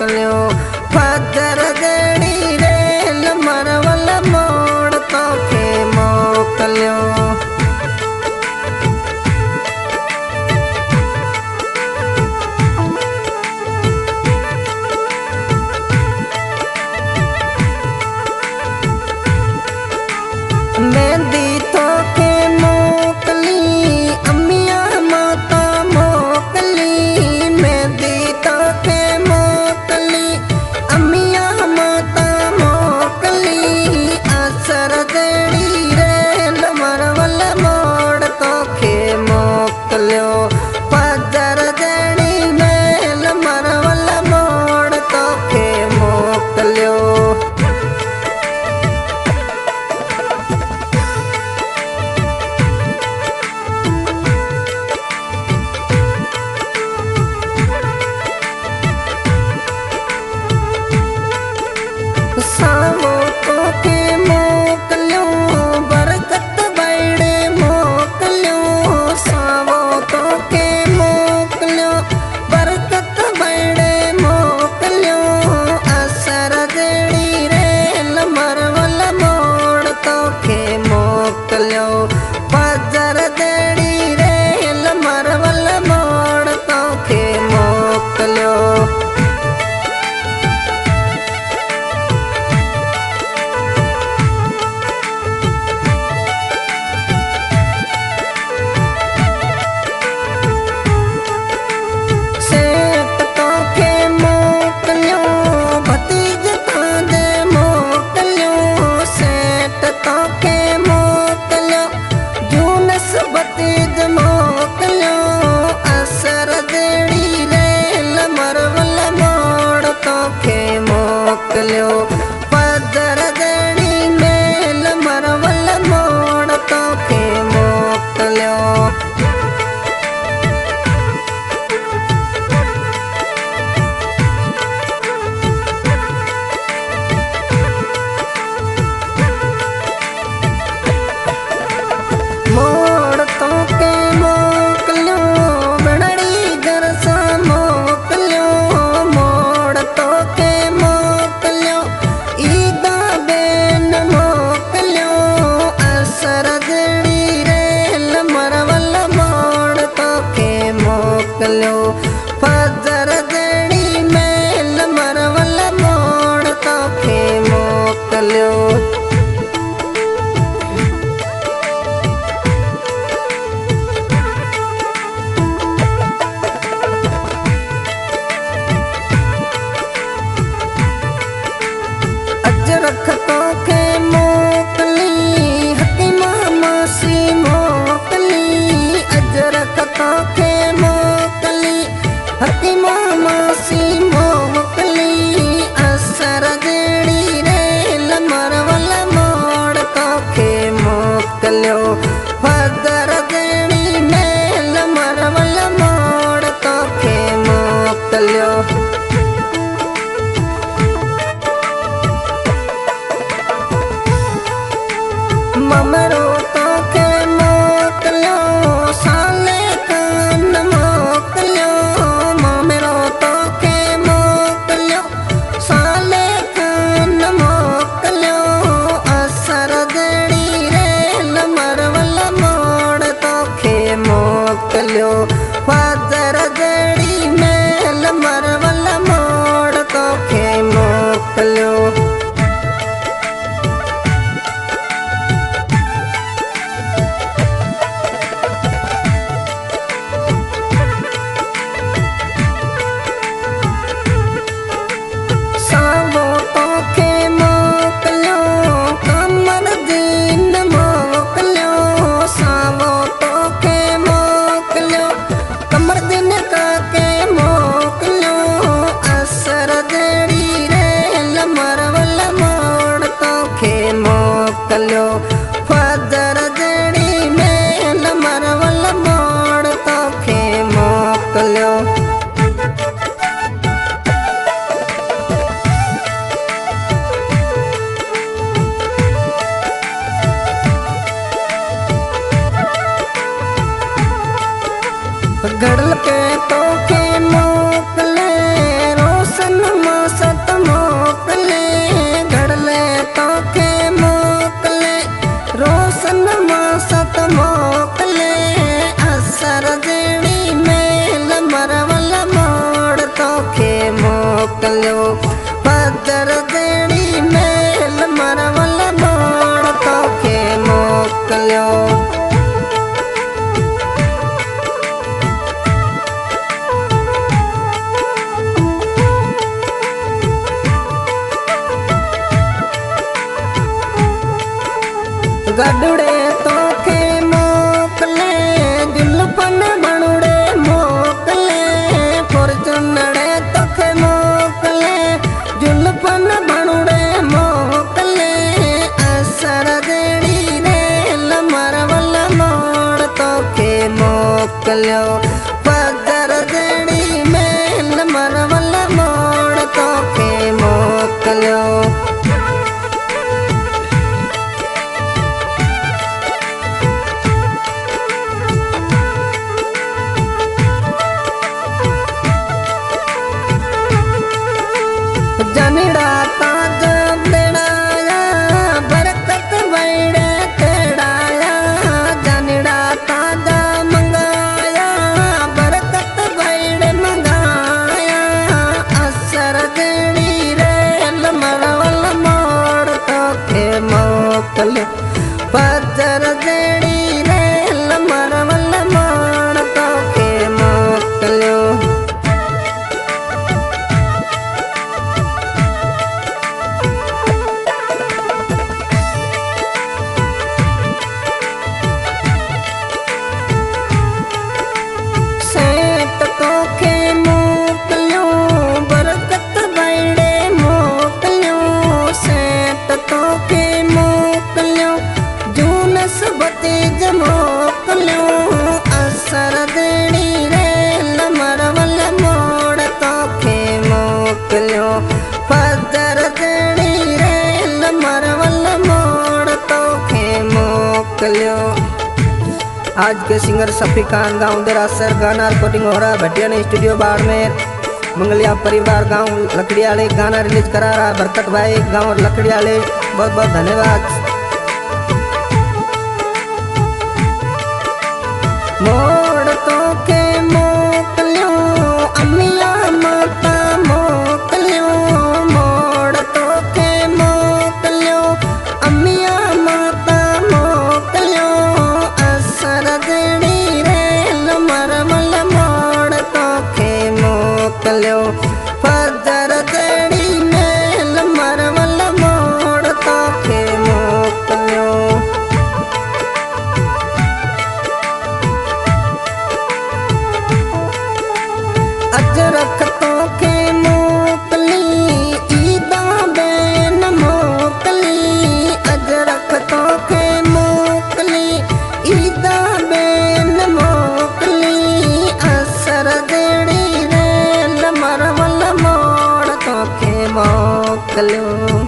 मोकलियो फजर जड़ी रेल मरवल मोड़ तोखे मोकलियो। मेहंदी तोखे मोकली अम्मिया माता मोकली। मेहंदी तोखे मोकली अम्मिया माता मोकली। असर जड़ी रेल मरवल मोड़ तोखे मोकलियो फजर जड़ी रेल मरवल मोड़ तोखे मोकलियो। सावो तोखे मोकलियो बरकत बड़े मोकलियो। सावो तोखे मोकलियो बरकत बड़े मोकलियो। असर जड़ी रेल मरवल मोड़ तोखे मोकलियो फजर जड़ी रेल मरवल मोड़ तोखे मोकलियो। सेठ तोखे मोकलियो भतीज तांजे मोकलियो। सेठ तोखे मोकलियो जूनस भतीज मोकलियो। असर जड़ी रेल मरवल मोड़ तोखे मोकलियो फजर जड़ी रेल मरवल मोड़ तोखे मोकलियो। मोड़ तोखे मोकलियो बड़ड़ी गरसा मोकलियो। मोड़ तोखे मोकलियो ईदा बेन मोकलियो। असर जड़ी रेल मरवल मोड़ तोखे मोकलियो फजर जड़ी मेल मरवल मोड़ तोखे मोकलियो। अजरख तोखे मोकली हकीमा मासी मोकली। अजरख तोखे मोकली हकीमा मासी मोकली। असर जड़ी रेल मरवल मोड़ तोखे मोकलियो फजर जड़ी मेल मरवल मोड़ तोखे मोकलियो। ममरो तोखे मोकलियो साले कान मोकलियो। ममरो तोखे मोकलियो साले कान मोकलियो। असर जड़ी रेल मरवल मोड़ तोखे मोकलियो फजर जड़ी मेल मरवल मोड़ तोखे मोकलियो। सावो तोखे मोकलियो कमर दीन मोकलियो। सावो तोखे मोकलियो कमर दिन काके मोकलियो। असर जड़ी रेल मरवल मोड़ तोखे मोकलियो फजर जड़ी मेल मरवल मोड़ तोखे मोकलियो। गड़ल के तोखे मोकले रोशन सत मोकले घड़ले तोखे मोकले रोशन मां सत मोकले असर जेड़ी मेल मरवल मोड़ तोखे मोकलियो पदर जेड़ी मेल मरवल मोड़ तोखे मोकलियो गडुड़े तोखे मोकले जुल्फन बणुड़े मोकले फॉर्चूनड़े तोखे मोकले जुल्फन बणुड़े मोकले असर जेड़ी रेल मरवल मोड़ तोखे मोकलियो पदर जेड़ी मेल मरवल मोड़ तोखे मोकलियो जनड़ा ताज देड़ाया बरकत बैड़े तेड़ाया जनड़ा ताजा मंगाया बरकत बैड़े मंगाया असर जेड़ी रेल मरवल मोड़ तोखे मोकलियो पदर जेड़ी रेल मरवल मोड़ तोखे मोकलियो तोखे मोकलियो बरकत बैड़े मोकलियो सेठ तोखे मोकलियो जूनस भतीज मोकलियो असर जेड़ी रेल मरवल मोड़ तोखे मोकलियो पदर जेड़ी रेल मरवल मोड़ तोखे मोकलियो। आज के सिंगर सफी खान गाँव देरासर गाना रिकॉर्डिंग हो रहा है भटिया ने स्टूडियो बाड़मेर। मंगलिया परिवार गाँव लकड़ियाले गाना रिलीज करा रहा है बरकत भाई गाँव लकड़ियाले। बहुत बहुत धन्यवाद। मोड़ तोखे मोकलियो अम्मिया माता मोकलियो मोड़ तोखे मोकलियो अम्मिया माता मोकलियो असर जेड़ी रेल मरवल मोड़ तोखे मोकलियो पदर जेड़ी मेल मरवल मोड़ तोखे मोकलियो। अजरक तोखे मोकली ईदा बैन मोकली अजरक तोखे मोकली ईदा बैन मोकली असर जेड़ी रेल मरवल मोड़ तोखे मोकलियो।